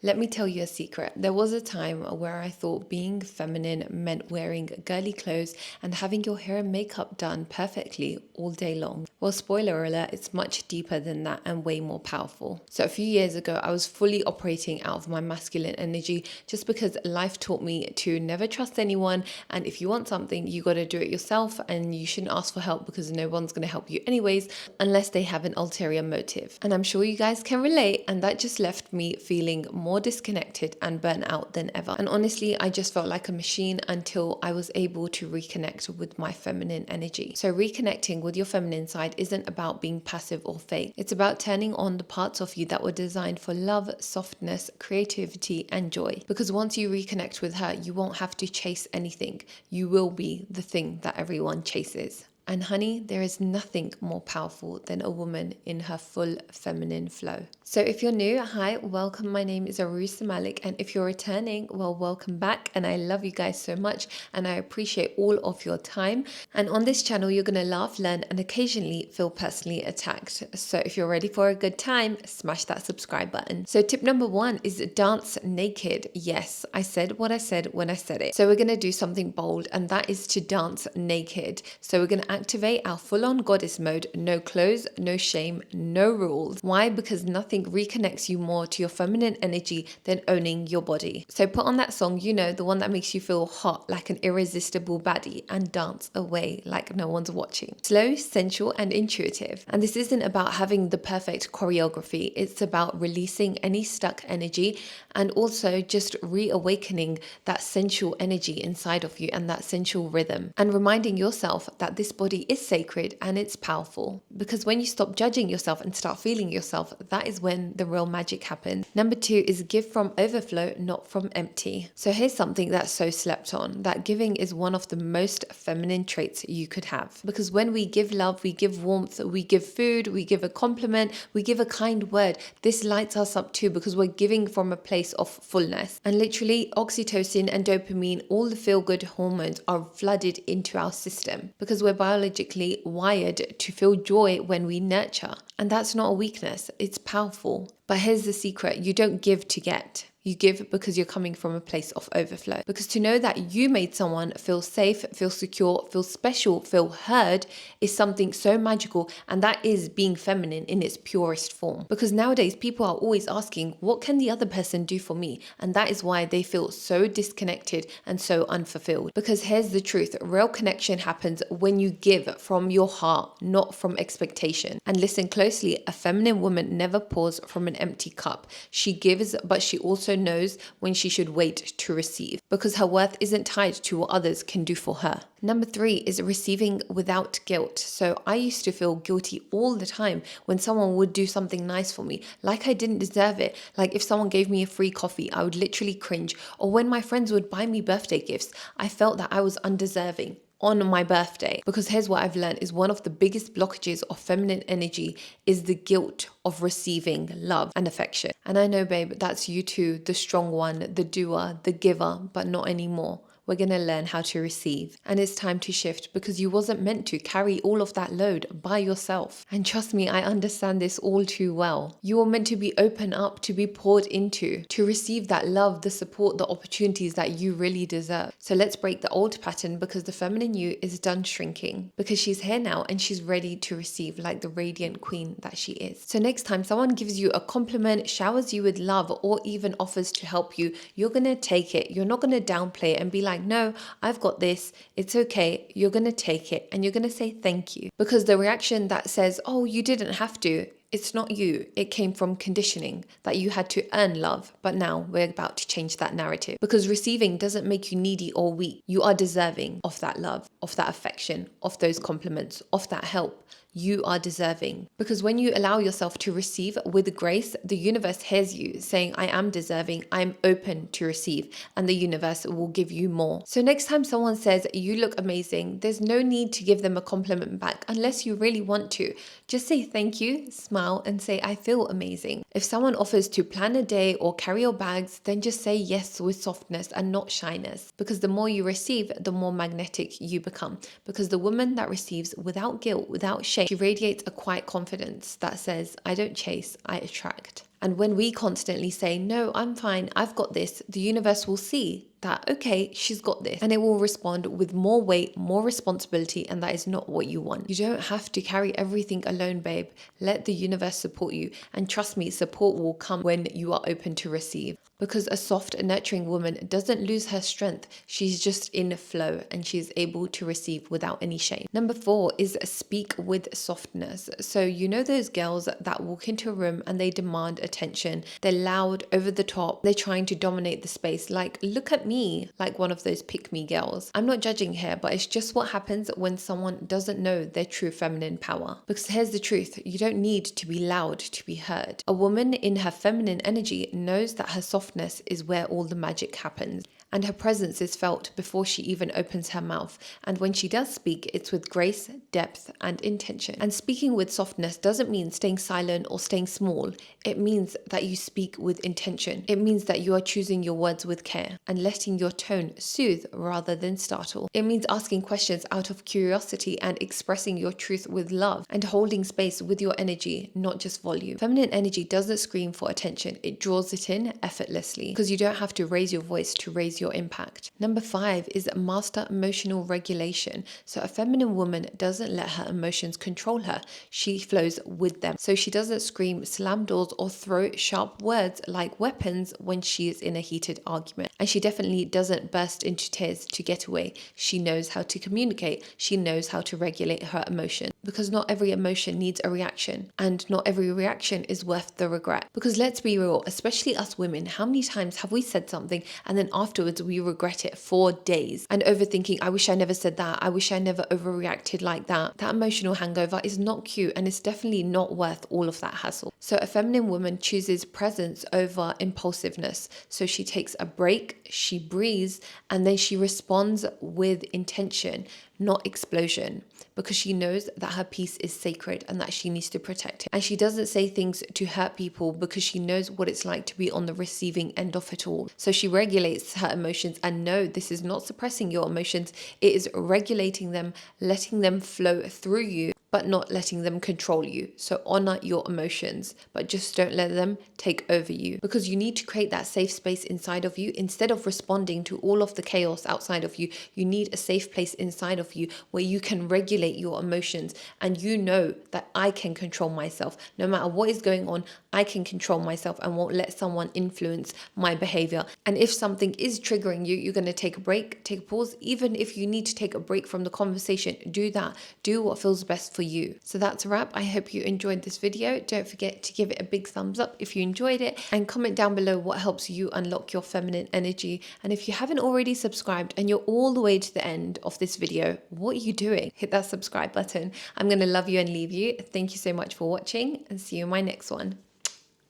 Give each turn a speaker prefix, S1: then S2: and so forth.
S1: Let me tell you a secret. There was a time where I thought being feminine meant wearing girly clothes and having your hair and makeup done perfectly all day long. Well, spoiler alert, it's much deeper than that and way more powerful. So a few years ago, I was fully operating out of my masculine energy just because life taught me to never trust anyone. And if you want something, you got to do it yourself, and you shouldn't ask for help because no one's going to help you anyways, unless they have an ulterior motive. And I'm sure you guys can relate. And that just left me feeling more disconnected and burnt out than ever. And honestly, I just felt like a machine until I was able to reconnect with my feminine energy. So reconnecting with your feminine side isn't about being passive or fake. It's about turning on the parts of you that were designed for love, softness, creativity, and joy. Because once you reconnect with her, you won't have to chase anything. You will be the thing that everyone chases. And honey, there is nothing more powerful than a woman in her full feminine flow. So if you're new, hi, welcome. My name is Arusa Malik. And if you're returning, well, welcome back. And I love you guys so much. And I appreciate all of your time. And on this channel, you're going to laugh, learn, and occasionally feel personally attacked. So if you're ready for a good time, smash that subscribe button. So tip number 1 is dance naked. Yes, I said what I said when I said it. So we're going to do something bold, and that is to dance naked. So we're going to activate our full-on goddess mode. No clothes, no shame, no rules. Why? Because nothing reconnects you more to your feminine energy than owning your body. So put on that song, you know, the one that makes you feel hot like an irresistible baddie, and dance away like no one's watching. Slow, sensual, and intuitive. And this isn't about having the perfect choreography. It's about releasing any stuck energy and also just reawakening that sensual energy inside of you and that sensual rhythm, and reminding yourself that this body is sacred and it's powerful. Because when you stop judging yourself and start feeling yourself, that is when the real magic happens. Number 2 is give from overflow, not from empty. So here's something that's so slept on, that giving is one of the most feminine traits you could have. Because when we give love, we give warmth, we give food, we give a compliment, we give a kind word, this lights us up too, because we're giving from a place of fullness. And literally oxytocin and dopamine, all the feel-good hormones are flooded into our system because we're biologically wired to feel joy when we nurture. And that's not a weakness, it's powerful. But here's the secret, you don't give to get. You give because you're coming from a place of overflow. Because to know that you made someone feel safe, feel secure, feel special, feel heard is something so magical. And that is being feminine in its purest form. Because nowadays people are always asking, what can the other person do for me? And that is why they feel so disconnected and so unfulfilled. Because here's the truth, real connection happens when you give from your heart, not from expectation. And listen closely, a feminine woman never pours from an empty cup. She gives, but she also knows when she should wait to receive, because her worth isn't tied to what others can do for her. Number 3 is receiving without guilt. So I used to feel guilty all the time when someone would do something nice for me, like I didn't deserve it. Like if someone gave me a free coffee, I would literally cringe. Or when my friends would buy me birthday gifts, I felt that I was undeserving on my birthday. Because here's what I've learned is one of the biggest blockages of feminine energy is the guilt of receiving love and affection. And I know, babe, that's you too, the strong one, the doer, the giver, but not anymore. We're going to learn how to receive. And it's time to shift, because you wasn't meant to carry all of that load by yourself. And trust me, I understand this all too well. You were meant to be open up, to be poured into, to receive that love, the support, the opportunities that you really deserve. So let's break the old pattern, because the feminine you is done shrinking, because she's here now and she's ready to receive like the radiant queen that she is. So next time someone gives you a compliment, showers you with love, or even offers to help you, you're going to take it. You're not going to downplay it and be like, no, I've got this, it's okay. You're going to take it and you're going to say thank you. Because the reaction that says, oh, you didn't have to, it's not you. It came from conditioning that you had to earn love. But now we're about to change that narrative, because receiving doesn't make you needy or weak. You are deserving of that love, of that affection, of those compliments, of that help. You are deserving. Because when you allow yourself to receive with grace, the universe hears you saying, I am deserving, I'm open to receive, and the universe will give you more. So next time someone says, you look amazing, there's no need to give them a compliment back unless you really want to. Just say thank you, smile, and say, I feel amazing. If someone offers to plan a day or carry your bags, then just say yes with softness and not shyness. Because the more you receive, the more magnetic you become. Because the woman that receives without guilt, without shame, she radiates a quiet confidence that says, I don't chase, I attract. And when we constantly say, no, I'm fine, I've got this, the universe will see that, okay, she's got this, and it will respond with more weight, more responsibility, and that is not what you want. You don't have to carry everything alone, babe. Let the universe support you, and trust me, support will come when you are open to receive. Because a soft, nurturing woman doesn't lose her strength. She's just in flow and she's able to receive without any shame. Number 4 is speak with softness. So you know those girls that walk into a room and they demand attention. They're loud, over the top. They're trying to dominate the space. Like, look at me, like one of those pick me girls. I'm not judging here, but it's just what happens when someone doesn't know their true feminine power. Because here's the truth, you don't need to be loud to be heard. A woman in her feminine energy knows that her softness is where all the magic happens. And her presence is felt before she even opens her mouth. And when she does speak, it's with grace, depth, and intention. And speaking with softness doesn't mean staying silent or staying small. It means that you speak with intention. It means that you are choosing your words with care and letting your tone soothe rather than startle. It means asking questions out of curiosity and expressing your truth with love and holding space with your energy, not just volume. Feminine energy doesn't scream for attention. It draws it in effortlessly because you don't have to raise your voice to raise your impact. Number 5 is master emotional regulation. So a feminine woman doesn't let her emotions control her. She flows with them. So she doesn't scream, slam doors, or throw sharp words like weapons when she is in a heated argument. And she definitely doesn't burst into tears to get away. She knows how to communicate. She knows how to regulate her emotions. Because not every emotion needs a reaction, and not every reaction is worth the regret. Because let's be real, especially us women, how many times have we said something and then afterwards we regret it for days and overthinking, I wish I never said that, I wish I never overreacted like that. That emotional hangover is not cute and it's definitely not worth all of that hassle. So a feminine woman chooses presence over impulsiveness. So she takes a break, she breathes, and then she responds with intention, not explosion, because she knows that her peace is sacred and that she needs to protect it. And she doesn't say things to hurt people because she knows what it's like to be on the receiving end of it all. So she regulates her emotions, and no, this is not suppressing your emotions. It is regulating them, letting them flow through you, but not letting them control you. So honor your emotions, but just don't let them take over you, because you need to create that safe space inside of you. Instead of responding to all of the chaos outside of you, you need a safe place inside of you where you can regulate your emotions, and you know that I can control myself. No matter what is going on, I can control myself and won't let someone influence my behavior. And if something is triggering you, you're going to take a break, take a pause. Even if you need to take a break from the conversation, do that. Do what feels best for you. So that's a wrap. I hope you enjoyed this video. Don't forget to give it a big thumbs up if you enjoyed it, and comment down below what helps you unlock your feminine energy. And if you haven't already subscribed and you're all the way to the end of this video, what are you doing? Hit that subscribe button. I'm going to love you and leave you. Thank you so much for watching, and see you in my next one.